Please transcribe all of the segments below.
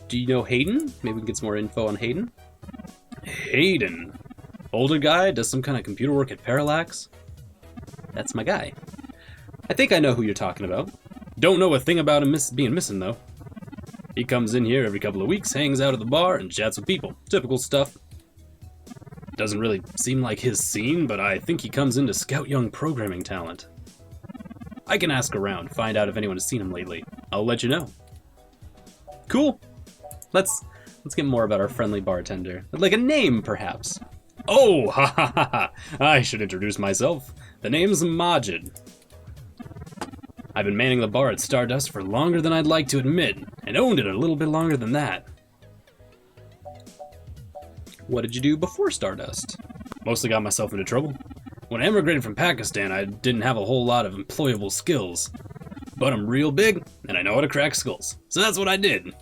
Do you know Hayden? Maybe we can get some more info on Hayden. Hayden. Older guy, does some kind of computer work at Parallax. That's my guy. I think I know who you're talking about. Don't know a thing about him being missing, though. He comes in here every couple of weeks, hangs out at the bar, and chats with people. Typical stuff. Doesn't really seem like his scene, but I think he comes in to scout young programming talent. I can ask around, find out if anyone has seen him lately. I'll let you know. Cool. Let's get more about our friendly bartender. Like a name, perhaps. Oh, ha ha ha ha. I should introduce myself. The name's Majid. I've been manning the bar at Stardust for longer than I'd like to admit, and owned it a little bit longer than that. What did you do before Stardust? Mostly got myself into trouble. When I immigrated from Pakistan, I didn't have a whole lot of employable skills. But I'm real big, and I know how to crack skulls, so that's what I did.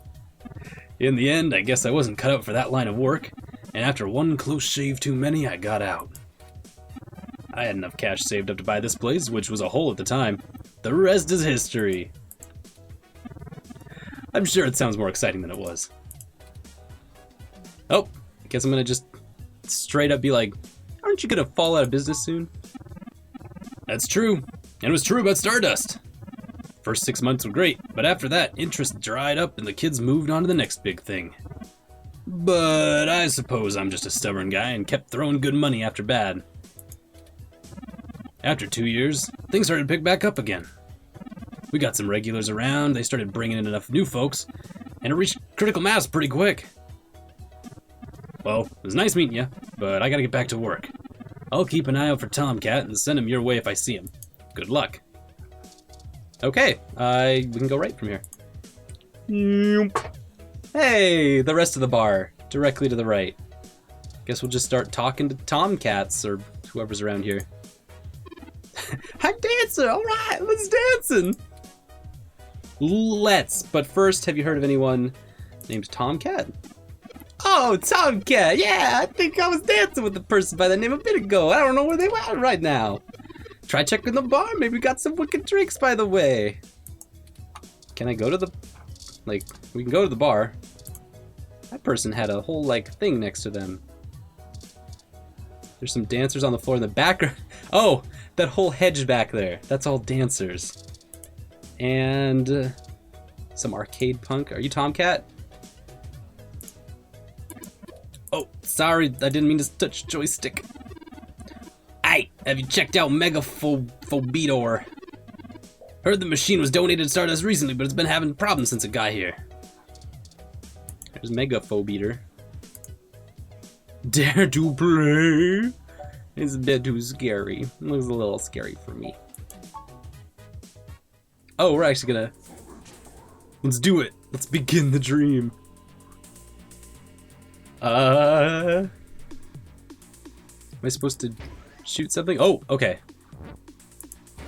In the end, I guess I wasn't cut out for that line of work, and after one close shave too many, I got out. I had enough cash saved up to buy this place, which was a hole at the time. The rest is history. I'm sure it sounds more exciting than it was. Oh, I guess I'm gonna just straight up be like, aren't you gonna fall out of business soon? That's true, and it was true about Stardust. First 6 months were great, but after that, interest dried up and the kids moved on to the next big thing. But I suppose I'm just a stubborn guy and kept throwing good money after bad. After 2 years, things started to pick back up again. We got some regulars around, they started bringing in enough new folks, and it reached critical mass pretty quick. Well, it was nice meeting you, but I gotta get back to work. I'll keep an eye out for Tomcat and send him your way if I see him. Good luck. Okay, we can go right from here. Hey, the rest of the bar, directly to the right. Guess we'll just start talking to Tomcats or whoever's around here. I'm dancing, all right, let's dancing. Let's, but first, have you heard of anyone named Tomcat? Oh, Tomcat, yeah, I think I was dancing with a person by the name a bit ago. I don't know where they are right now. Try checking the bar, maybe we got some wicked drinks by the way. Can I go to the, we can go to the bar. That person had a whole, thing next to them. There's some dancers on the floor in the background. Oh, that whole hedge back there, that's all dancers. And some arcade punk. Are you Tomcat? Oh, sorry, I didn't mean to touch joystick. Hey, have you checked out Megaphobidor? Heard the machine was donated to Stardust recently, but it's been having problems since it got here. There's Megaphobidor. Dare to play? It's a bit too scary. It looks a little scary for me. Oh, we're actually gonna... Let's do it. Let's begin the dream. Am I supposed to shoot something? Oh, okay.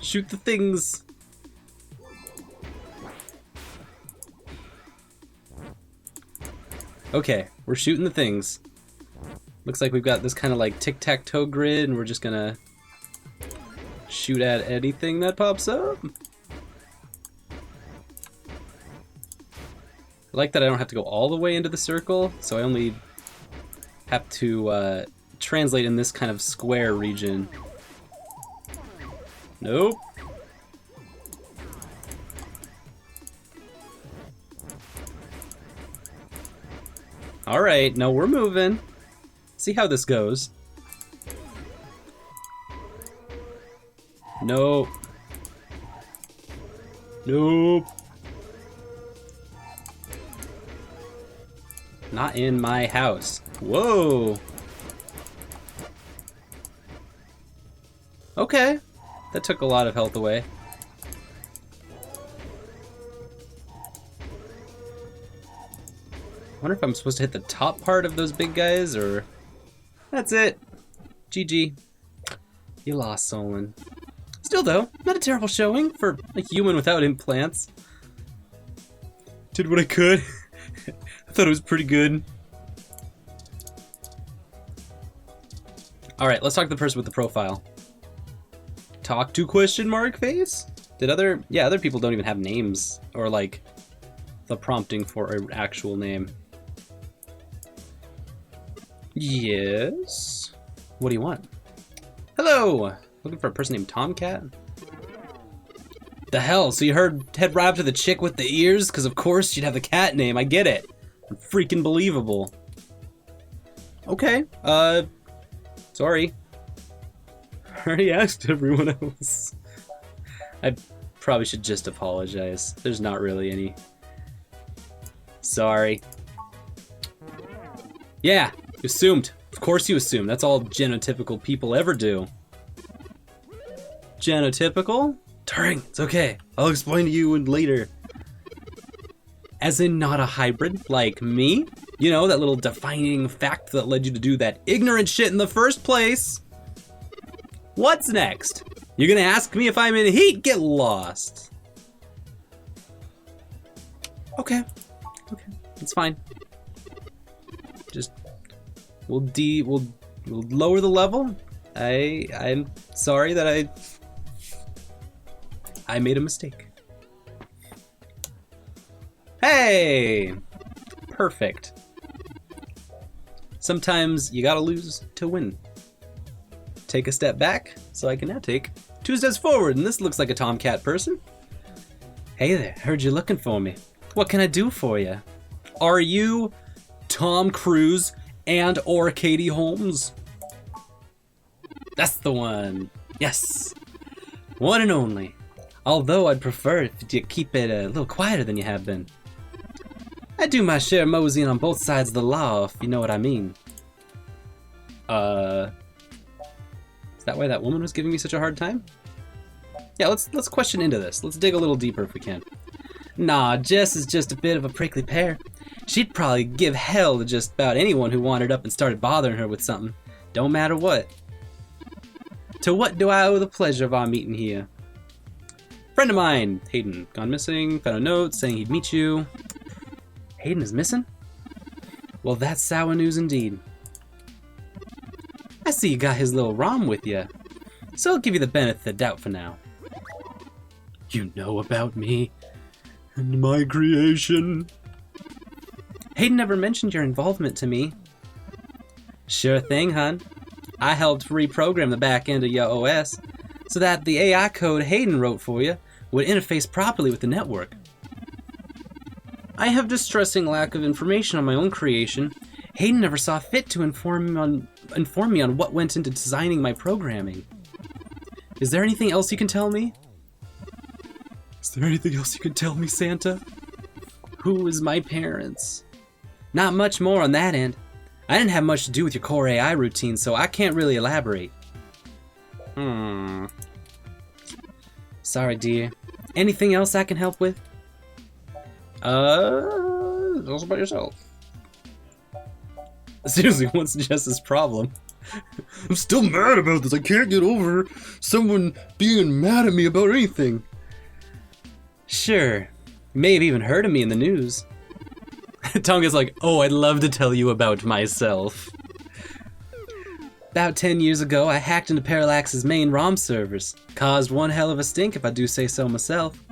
Shoot the things. Okay, we're shooting the things. Looks like we've got this kind of tic-tac-toe grid, and we're just gonna shoot at anything that pops up. I like that I don't have to go all the way into the circle, so I only have to translate in this kind of square region. Nope. Alright, no, we're moving. See how this goes. Nope. Nope. Not in my house. Whoa. Okay. That took a lot of health away. I wonder if I'm supposed to hit the top part of those big guys, or... That's it. GG. You lost, Solon. Still though, not a terrible showing for a human without implants. Did what I could. I thought it was pretty good. Alright, let's talk to the person with the profile. Talk to question mark face? Did other people don't even have names or the prompting for an actual name. Yes? What do you want? Hello! Looking for a person named Tomcat? The hell, so you head right up to the chick with the ears? Because of course she'd have the cat name, I get it. Freaking believable. Okay, sorry. I already asked everyone else. I probably should just apologize. There's not really any. Sorry. Yeah, you assumed. Of course you assume. That's all genotypical people ever do. Genotypical? Turing, it's okay. I'll explain to you later. As in not a hybrid like me? You know, that little defining fact that led you to do that ignorant shit in the first place. What's next? You're gonna ask me if I'm in heat? Get lost. Okay, it's fine. Just we'll lower the level. I'm sorry that I made a mistake. Hey, perfect. Sometimes you gotta lose to win. Take a step back, so I can now take 2 steps forward, and this looks like a Tomcat person. Hey there, heard you looking for me. What can I do for you? Are you Tom Cruise and or Katie Holmes? That's the one. Yes. One and only. Although I'd prefer if you keep it a little quieter than you have been. I do my share moseying on both sides of the law, if you know what I mean. Is that why that woman was giving me such a hard time? Yeah, let's question into this. Let's dig a little deeper if we can. Nah, Jess is just a bit of a prickly pear. She'd probably give hell to just about anyone who wandered up and started bothering her with something. Don't matter what. To what do I owe the pleasure of our meeting here? Friend of mine, Hayden, gone missing, found a note saying he'd meet you. Hayden is missing? Well, that's sour news indeed. I see you got his little ROM with you, so I'll give you the benefit of the doubt for now. You know about me and my creation. Hayden never mentioned your involvement to me. Sure thing, hon. I helped reprogram the back end of your OS so that the AI code Hayden wrote for you would interface properly with the network. I have distressing lack of information on my own creation. Hayden never saw fit to inform me on what went into designing my programming. Is there anything else you can tell me? Is there anything else you can tell me, Santa? Who is my parents? Not much more on that end. I didn't have much to do with your core AI routine, so I can't really elaborate. Sorry, dear. Anything else I can help with? Tell us about yourself. Seriously, what's Jess's problem? I'm still mad about this. I can't get over someone being mad at me about anything. Sure. You may have even heard of me in the news. Tonga's like, oh, I'd love to tell you about myself. About 10 years ago, I hacked into Parallax's main ROM servers. Caused one hell of a stink, if I do say so myself.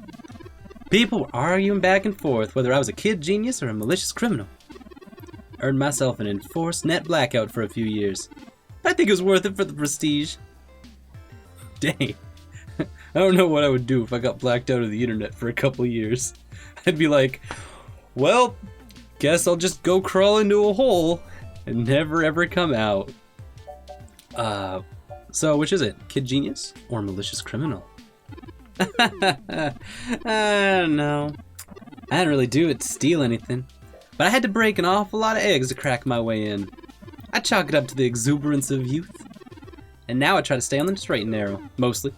People were arguing back and forth whether I was a kid genius or a malicious criminal. Earned myself an enforced net blackout for a few years. I think it was worth it for the prestige. Dang. I don't know what I would do if I got blacked out of the internet for a couple years. I'd be like, well, guess I'll just go crawl into a hole and never ever come out. So which is it? Kid genius or malicious criminal? I don't know. I didn't really do it to steal anything, but I had to break an awful lot of eggs to crack my way in. I chalk it up to the exuberance of youth, and now I try to stay on the straight and narrow, mostly.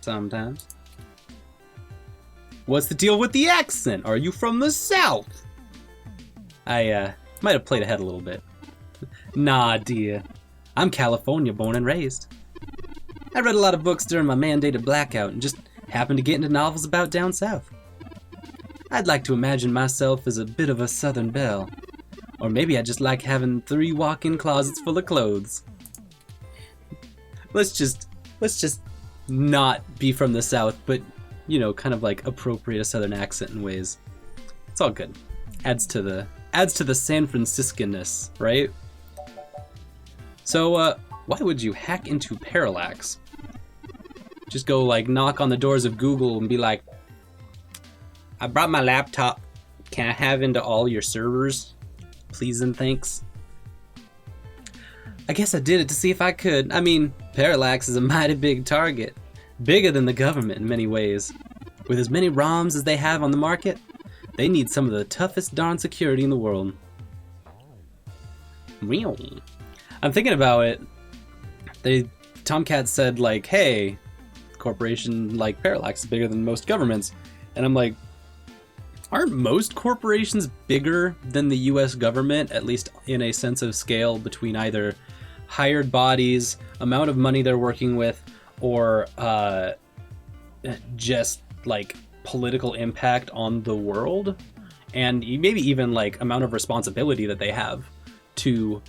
Sometimes. What's the deal with the accent? Are you from the South? I might have played ahead a little bit. Nah, dear. I'm California born and raised. I read a lot of books during my mandated blackout and just happened to get into novels about down south. I'd like to imagine myself as a bit of a Southern belle. Or maybe I just like having 3 walk-in closets full of clothes. Let's just not be from the South, but, you know, kind of like appropriate a Southern accent in ways. It's all good. Adds to the San Franciscan-ness, right? So, why would you hack into Parallax? Just go, like, knock on the doors of Google and be like, I brought my laptop. Can I have into all your servers? Please and thanks. I guess I did it to see if I could. I mean, Parallax is a mighty big target. Bigger than the government in many ways. With as many ROMs as they have on the market, they need some of the toughest darn security in the world. Real. I'm thinking about it. Tomcat said, like, hey, a corporation like Parallax is bigger than most governments. And I'm like, aren't most corporations bigger than the US government, at least in a sense of scale, between either hired bodies, amount of money they're working with, or just like political impact on the world, and maybe even like amount of responsibility that they have to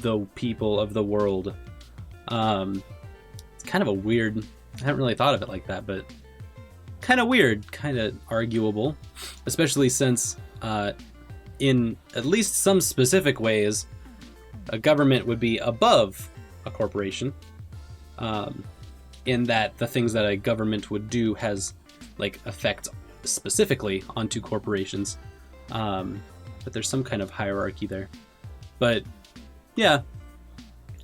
the people of the world. It's kind of a weird, I haven't really thought of it like that, but kind of weird, kind of arguable, especially since in at least some specific ways, a government would be above a corporation, in that the things that a government would do has like effects specifically onto corporations, but there's some kind of hierarchy there. But yeah,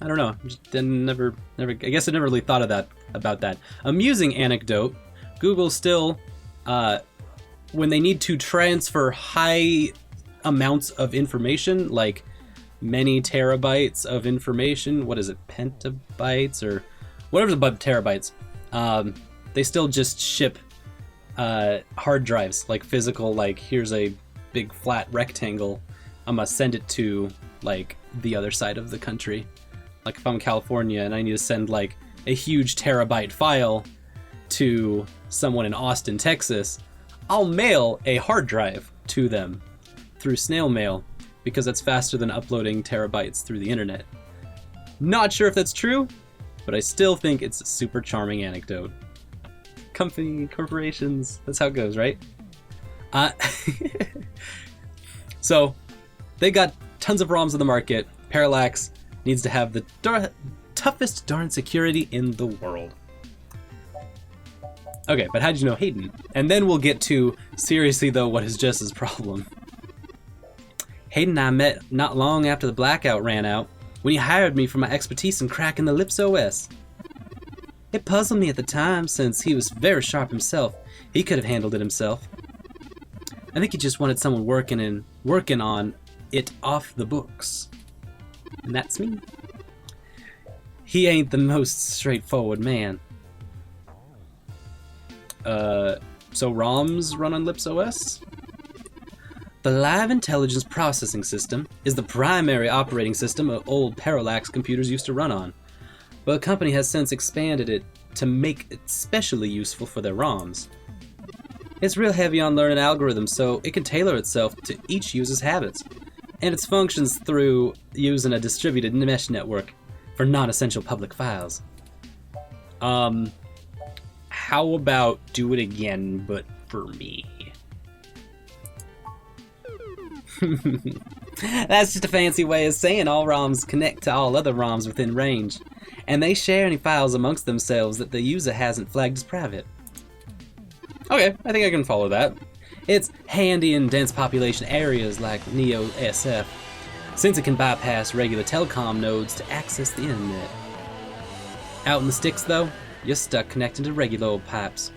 I don't know. Just never. I guess I never really thought of that about that. Amusing anecdote. Google still, when they need to transfer high amounts of information, like many terabytes of information, what is it, petabytes or whatever the terabytes, they still just ship hard drives, like physical, like here's a big flat rectangle, I'm gonna send it to like the other side of the country. Like if I'm in California and I need to send like a huge terabyte file to someone in Austin, Texas, I'll mail a hard drive to them through snail mail because that's faster than uploading terabytes through the internet. Not sure if that's true, but I still think it's a super charming anecdote. Corporations, that's how it goes, right? So they got tons of ROMs on the market. Parallax needs to have the toughest darn security in the world. Okay, but how did you know Hayden? And then we'll get to, seriously though, what is Jess's problem. Hayden and I met not long after the blackout ran out, when he hired me for my expertise in cracking the Lips OS. It puzzled me at the time, since he was very sharp himself. He could have handled it himself. I think he just wanted someone working on it off the books. And that's me. He ain't the most straightforward man. So ROMs run on Lips OS? The Live Intelligence Processing System is the primary operating system of old Parallax computers used to run on, but the company has since expanded it to make it specially useful for their ROMs. It's real heavy on learning algorithms, so it can tailor itself to each user's habits, and its functions through using a distributed mesh network for non-essential public files. How about do it again, but for me? That's just a fancy way of saying all ROMs connect to all other ROMs within range, and they share any files amongst themselves that the user hasn't flagged as private. Okay, I think I can follow that. It's handy in dense population areas like Neo-SF, since it can bypass regular telecom nodes to access the internet. Out in the sticks though, you're stuck connecting to regular old pipes.